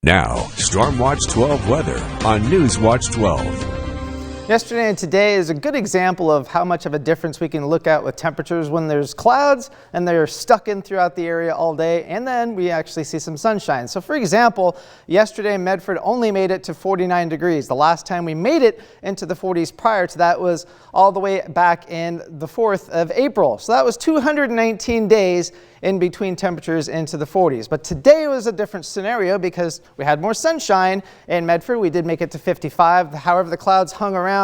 Now, Storm Watch 12 weather on News Watch 12. Yesterday and today is a good example of how much of a difference we can look at with temperatures when there's clouds and they're stuck in throughout the area all day, and then we actually see some sunshine. So for example, yesterday Medford only made it to 49 degrees. The last time we made it into the 40s prior to that was all the way back in the 4th of April. So that was 219 days in between temperatures into the 40s. But today was a different scenario because we had more sunshine in Medford. We did make it to 55. However, the clouds hung around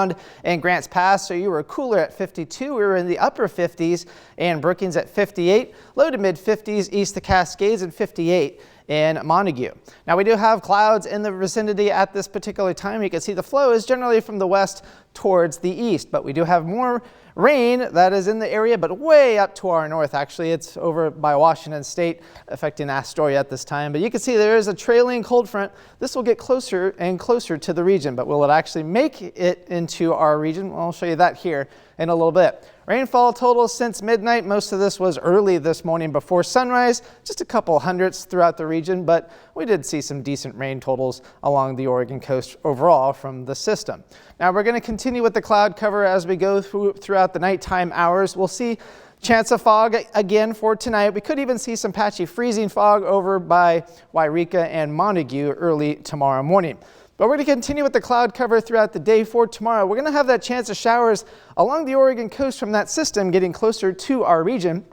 in Grants Pass, so you were cooler at 52. We were in the upper 50s and Brookings at 58, low to mid 50s east the Cascades and 58 in Montague. Now we do have clouds in the vicinity at this particular time. You can see the flow is generally from the west towards the east, but we do have more rain that is in the area, but way up to our north. Actually, it's over by Washington State, affecting Astoria at this time. But you can see there is a trailing cold front. This will get closer and closer to the region, but will it actually make it into our region? Well, I'll show you that here in a little bit. Rainfall total since midnight. Most of this was early this morning before sunrise, just a couple hundredths throughout the region, but we did see some decent rain totals along the Oregon coast overall from the system. Now we're going to continue with the cloud cover as we go throughout the nighttime hours. We'll see chance of fog again for tonight. We could even see some patchy freezing fog over by Wairika and Montague early tomorrow morning. But we're going to continue with the cloud cover throughout the day for tomorrow. We're going to have that chance of showers along the Oregon coast from that system getting closer to our region.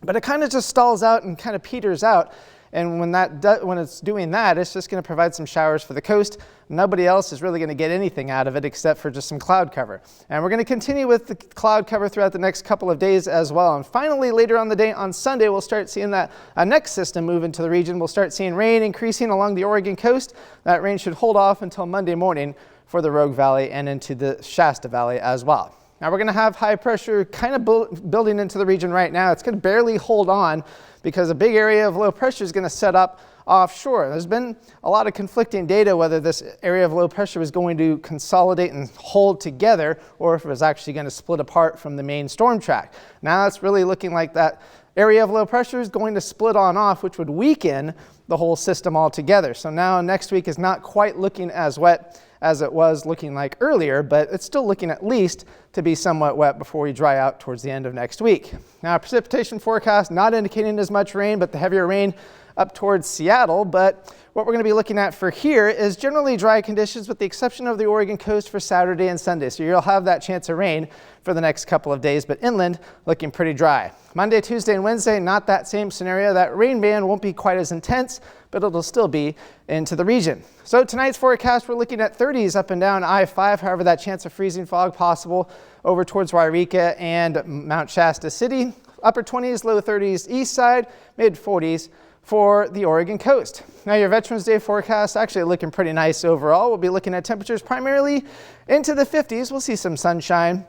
But it kind of just stalls out and kind of peters out. And when it's doing that, it's just going to provide some showers for the coast. Nobody else is really going to get anything out of it except for just some cloud cover. And we're going to continue with the cloud cover throughout the next couple of days as well. And finally, later on the day on Sunday, we'll start seeing that next system move into the region. We'll start seeing rain increasing along the Oregon coast. That rain should hold off until Monday morning for the Rogue Valley and into the Shasta Valley as well. Now we're going to have high pressure kind of building into the region right now. It's going to barely hold on because a big area of low pressure is going to set up offshore. There's been a lot of conflicting data whether this area of low pressure is going to consolidate and hold together or if it was actually going to split apart from the main storm track. Now it's really looking like that area of low pressure is going to split on off, which would weaken the whole system altogether. So now next week is not quite looking as wet as it was looking like earlier, but it's still looking at least to be somewhat wet before we dry out towards the end of next week. Now, precipitation forecast not indicating as much rain, but the heavier rain up towards Seattle. But what we're going to be looking at for here is generally dry conditions with the exception of the Oregon coast for Saturday and Sunday. So you'll have that chance of rain for the next couple of days, but inland looking pretty dry. Monday, Tuesday, and Wednesday, not that same scenario. That rain band won't be quite as intense, but it'll still be into the region. So tonight's forecast, we're looking at 30s up and down I-5. However, that chance of freezing fog possible over towards Wairika and Mount Shasta City. Upper 20s, low 30s east side, mid 40s for the Oregon coast. Now your Veterans Day forecast actually looking pretty nice overall. We'll be looking at temperatures primarily into the 50s. We'll see some sunshine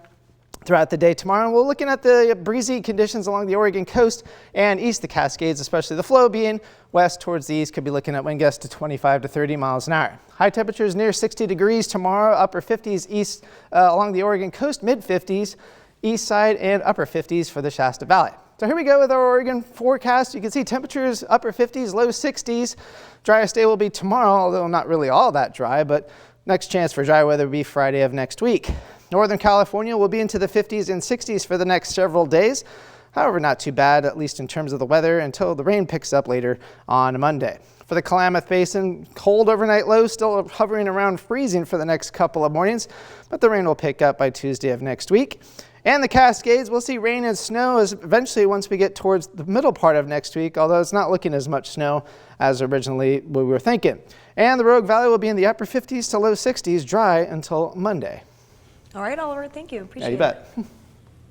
throughout the day tomorrow. We're looking at the breezy conditions along the Oregon coast and east the Cascades, especially the flow being west towards the east. Could be looking at wind gusts to 25 to 30 miles an hour. High temperatures near 60 degrees tomorrow, upper 50s east along the Oregon coast, mid 50s east side, and upper 50s for the Shasta Valley. So here we go with our Oregon forecast. You can see temperatures upper 50s, low 60s. Driest day will be tomorrow, although not really all that dry, but next chance for dry weather will be Friday of next week. Northern California will be into the 50s and 60s for the next several days. However, not too bad, at least in terms of the weather, until the rain picks up later on Monday. For the Klamath Basin, cold overnight lows still hovering around freezing for the next couple of mornings, but the rain will pick up by Tuesday of next week. And the Cascades, we'll see rain and snow as eventually once we get towards the middle part of next week, although it's not looking as much snow as originally we were thinking. And the Rogue Valley will be in the upper 50s to low 60s, dry until Monday. All right, Oliver, thank you. Appreciate it. Yeah, you bet.